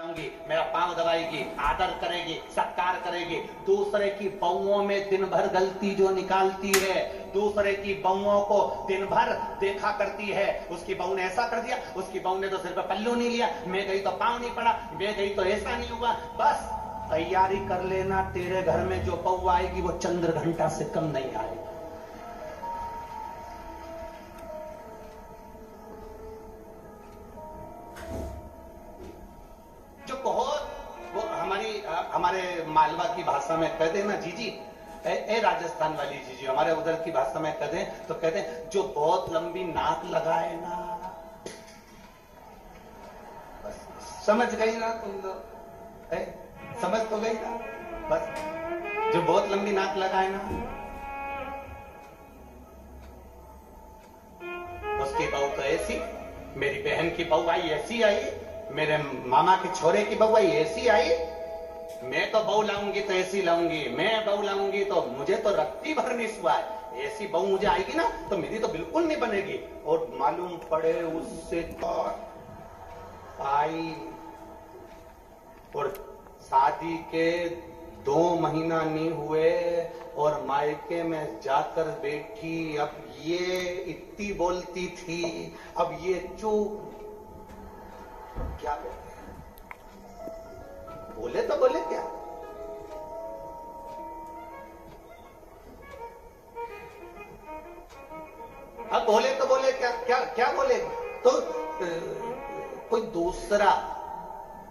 आऊंगी, मेरा पांव दबाएगी, आदर करेगी, सत्कार करेगी। दूसरे की बहुओं में दिन भर गलती जो निकालती है, दूसरे की बहुओं को दिन भर देखा करती है। उसकी बहू ने ऐसा कर दिया, उसकी बहू ने तो सिर पे पल्लू नहीं लिया, मैं गई तो पांव नहीं पड़ा, मैं गई तो ऐसा नहीं हुआ। बस तैयारी कर लेना, तेरे घर में जो बहू आएगी वो चंद्र घंटा से कम नहीं आएगी। जो बहुत वो हमारे मालवा की भाषा में कह देना जीजी, ए राजस्थान वाली जीजी, हमारे उधर की भाषा में कह दें तो कहते हैं जो बहुत लंबी नाक लगाए ना। बस समझ गई ना तुम लोग, समझ तो गई ना। बस जो बहुत लंबी नाक लगाए ना, उसकी बहू तो ऐसी, मेरी बहन की बहू आई ऐसी आई, मेरे मामा के छोरे की बहू आई ऐसी आई। मैं तो बहू लाऊंगी तो ऐसी लाऊंगी, मैं बहू लाऊंगी तो मुझे तो रत्ती भर नहीं हुआ है। ऐसी बहू मुझे आएगी ना तो मेरी तो बिल्कुल नहीं बनेगी। और मालूम पड़े उससे तो आई, और शादी के 2 महीना नहीं हुए और मायके में जाकर बैठी। अब ये इतनी बोलती थी, अब ये चुप। क्या बोलते हैं? बोले तो बोले क्या? अब बोले तो बोले क्या? क्या बोले? तो कोई दूसरा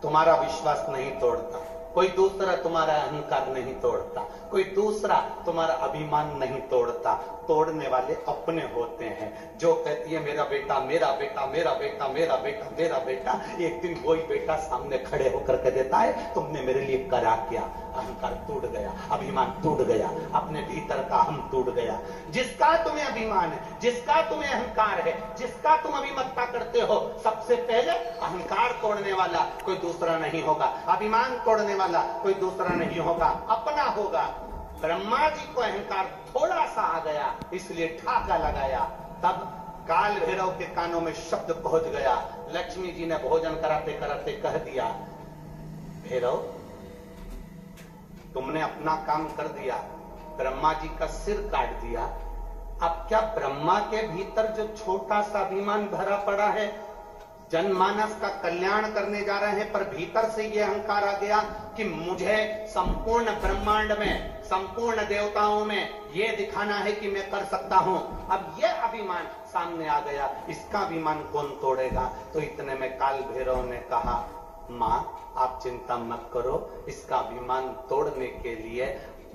तुम्हारा विश्वास नहीं तोड़ता, कोई दूसरा तुम्हारा अहंकार नहीं तोड़ता, कोई दूसरा तुम्हारा अभिमान नहीं तोड़ता। तोड़ने वाले अपने होते हैं। जो कहती है मेरा बेटा मेरा बेटा मेरा बेटा मेरा बेटा मेरा बेटा, एक दिन वही बेटा सामने खड़े होकर कह देता है तुमने मेरे लिए करा क्या। अहंकार टूट गया, अभिमान टूट गया, अपने भीतर का हम टूट गया। जिसका तुम्हें अभिमान है, जिसका तुम्हें अहंकार है, जिसका तुम अभिमतता करते हो, सबसे पहले अहंकार तोड़ने वाला कोई दूसरा नहीं होगा, अभिमान तोड़ने वाला कोई दूसरा नहीं होगा, अपना होगा। ब्रह्मा जी को अहंकार थोड़ा सा आ गया, इसलिए ठाका लगाया। तब काल भैरव के कानों में शब्द पहुंच गया। लक्ष्मी जी ने भोजन कराते कराते कह दिया, भैरव तुमने अपना काम कर दिया, ब्रह्मा जी का सिर काट दिया। अब क्या ब्रह्मा के भीतर जो छोटा सा अभिमान भरा पड़ा है, जनमानस का कल्याण करने जा रहे हैं, पर भीतर से यह अहंकार आ गया कि मुझे संपूर्ण ब्रह्मांड में, संपूर्ण देवताओं में यह दिखाना है कि मैं कर सकता हूं। अब यह अभिमान सामने आ गया, इसका अभिमान कौन तोड़ेगा? तो इतने में काल भैरव ने कहा, मां आप चिंता मत करो, इसका अभिमान तोड़ने के लिए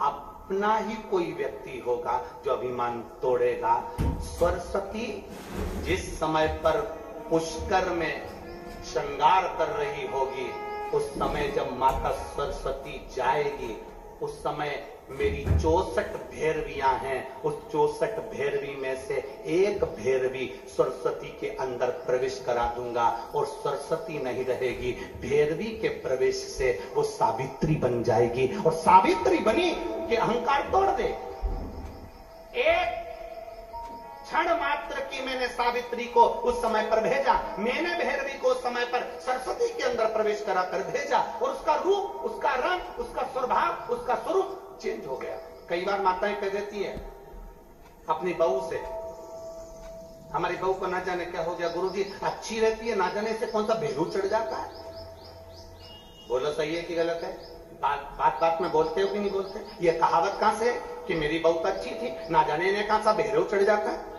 अपना ही कोई व्यक्ति होगा जो अभिमान तोड़ेगा। सरस्वती जिस समय पर पुष्कर में श्रृंगार कर रही होगी, उस समय जब माता सरस्वती जाएगी, उस समय मेरी 64 भैरवियां हैं। उस 64 भैरवी में से एक भैरवी सरस्वती के अंदर प्रवेश करा दूंगा और सरस्वती नहीं रहेगी, भैरवी के प्रवेश से वो सावित्री बन जाएगी और सावित्री बनी कि अहंकार तोड़ दे। एक क्षण मात्र की मैंने सावित्री को उस समय पर भेजा, मैंने भैरवी को उस समय पर सरस्वती के अंदर प्रवेश करा कर भेजा और उसका रूप, उसका रंग, उसका स्वभाव, उसका स्वरूप चेंज हो गया। कई बार माताएं कह देती है अपनी बहू से, हमारी बहू को ना जाने क्या हो गया गुरुजी, अच्छी रहती है, ना जाने से कौन सा भेरू चढ़ जाता है। बोलो सही है कि गलत है? बात बात में बोलते हो कि नहीं बोलते? ये कहावत कहां से है कि मेरी बहू तो अच्छी थी, ना जाने ने कहां सा भेरू चढ़ जाता है।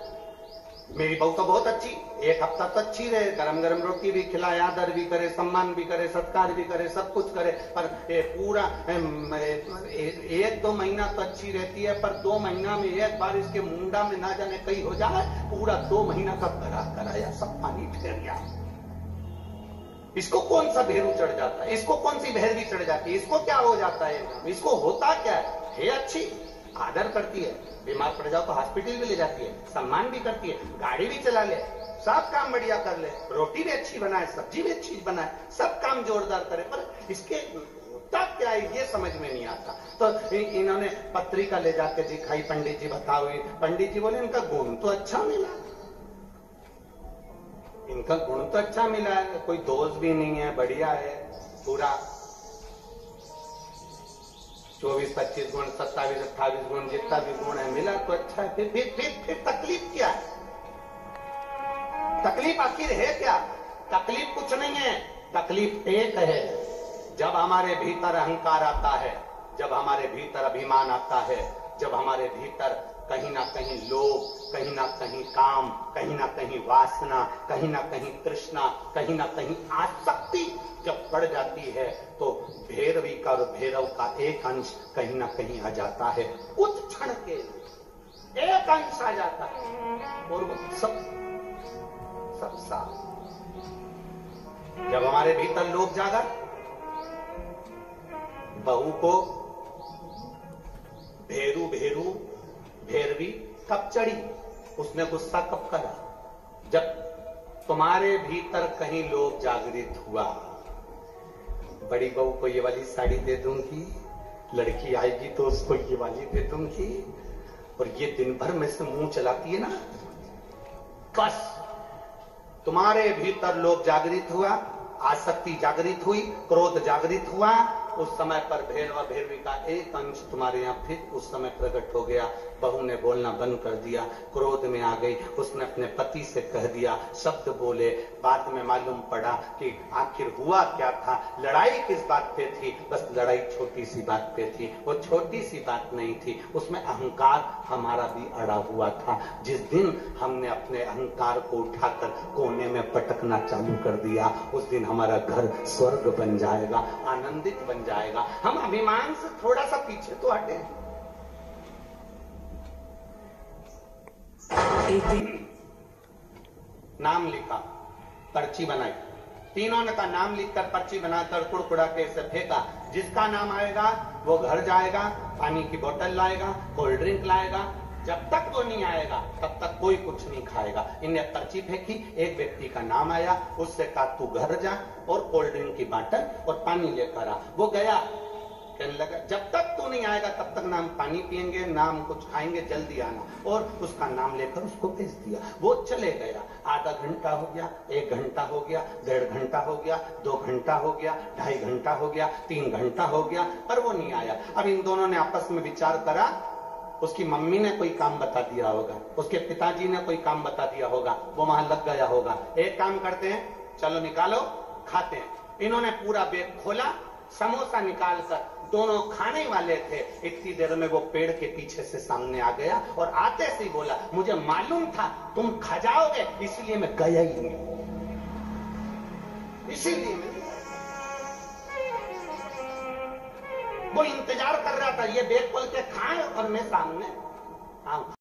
मेरी बहू तो बहुत अच्छी, एक हफ्ता तो अच्छी रहे, गरम गरम रोटी भी खिलाए, आदर भी करे, सम्मान भी करे, सत्कार भी करे, सब कुछ करे, पर पूरा 1-2 महीना तो अच्छी रहती है, पर 2 महीना में एक बार इसके मुंडा में ना जाने कहीं हो जाए, पूरा 2 महीना का भरा कराया, सब पानी फेर गया। इसको कौन सा भेरू चढ़ जाता है? इसको कौन सी भैरवी चढ़ जाती है? इसको क्या हो जाता है? इसको होता क्या है? अच्छी आदर करती है, बीमार पड़ जाओ तो हॉस्पिटल भी ले जाती है, सम्मान भी करती है, गाड़ी भी चला ले, सब काम बढ़िया कर ले, रोटी भी अच्छी बनाए, सब्जी भी अच्छी बनाए, सब काम जोरदार करे, पर इसके होता क्या है ये समझ में नहीं आता। तो इन्होंने पत्रिका ले जाके दिखाई, पंडित जी बताओ। पंडित जी बोले इनका गुण तो अच्छा मिला, इनका गुण तो अच्छा मिला है, कोई दोष भी नहीं है, बढ़िया है। पूरा 24, 25 गुण, 27, 28 गुण, जितना भी गुण है मिला तो अच्छा है। फिर तकलीफ क्या है? तकलीफ आखिर है क्या? तकलीफ कुछ नहीं है, तकलीफ एक है। जब हमारे भीतर अहंकार आता है, जब हमारे भीतर अभिमान आता है, जब हमारे भीतर कहीं ना कहीं लोभ, कहीं ना कहीं काम, कहीं ना कहीं वासना, कहीं ना कहीं तृष्णा, कहीं ना कहीं आसक्ति जब बढ़ जाती है, तो भैरवी का और भैरव का एक अंश कहीं ना कहीं आ जाता है। उस क्षण के एक अंश आ जाता है और वो सब साफ। जब हमारे भीतर लोभ जागा, बहू को भेरू भैरवी कब चढ़ी, उसने गुस्सा कब करा? जब तुम्हारे भीतर कहीं लोभ जागृत हुआ। बड़ी बहू को ये वाली साड़ी दे दूंगी, लड़की आएगी तो उसको ये वाली दे दूंगी, और ये दिन भर में से मुंह चलाती है ना, बस तुम्हारे भीतर लोभ जागृत हुआ, आसक्ति जागृत हुई, क्रोध जागृत हुआ। उस समय पर भैरव भैरवी का एक अंश तुम्हारे यहां फिर उस समय प्रकट हो गया। बहू ने बोलना बंद कर दिया, क्रोध में आ गई, उसने अपने पति से कह दिया, शब्द बोले। बाद में मालूम पड़ा कि आखिर हुआ क्या था, लड़ाई किस बात पे थी? बस लड़ाई छोटी सी बात पे थी। वो छोटी सी बात नहीं थी, उसमें अहंकार हमारा भी अड़ा हुआ था। जिस दिन हमने अपने अहंकार को उठाकर कोने में पटकना चालू कर दिया, उस दिन हमारा घर स्वर्ग बन जाएगा, आनंदित बन जाएगा। हम अभिमान से थोड़ा सा पीछे तो हटे। एक दिन नाम लिखा, पर्ची बनाई, तीनों ने का नाम लिखकर पर्ची बनाकर कुड़कुड़ा के इसे फेंका। जिसका नाम आएगा वो घर जाएगा, पानी की बोतल लाएगा, कोल्ड ड्रिंक लाएगा। जब तक वो नहीं आएगा तब तक कोई कुछ नहीं खाएगा। इनने पर्ची फेंकी, एक व्यक्ति का नाम आया, उससे कहा तू घर जा और कोल्ड ड्रिंक की बोतल और पानी लेकर आ। वो गया, कहने लगा जब तक तू नहीं आएगा तब तक नाम पानी पिएंगे, नाम कुछ खाएंगे, जल्दी आना। और उसका नाम लेकर उसको भेज दिया। वो चले गया। आधा घंटा हो गया, 1 घंटा हो गया, 1.5 घंटा हो गया, 2 घंटा हो गया, 2.5 घंटा हो गया, 3 घंटा हो गया, पर वो नहीं आया। अब इन दोनों ने आपस में विचार करा, उसकी मम्मी ने कोई काम बता दिया होगा, उसके पिताजी ने कोई काम बता दिया होगा, वो वहां लग गया होगा। एक काम करते हैं, चलो निकालो, खाते हैं। इन्होंने पूरा बैग खोला, समोसा निकालकर, दोनों खाने वाले थे। इतनी देर में वो पेड़ के पीछे से सामने आ गया और आते से ही बोला, मुझे मालूम था तुम खा जाओगे, इसलिए मैं गया ही नहीं, इसीलिए मैं। वो इंतजार कर रहा था ये बैग खोल के खाए और मैं सामने आऊं।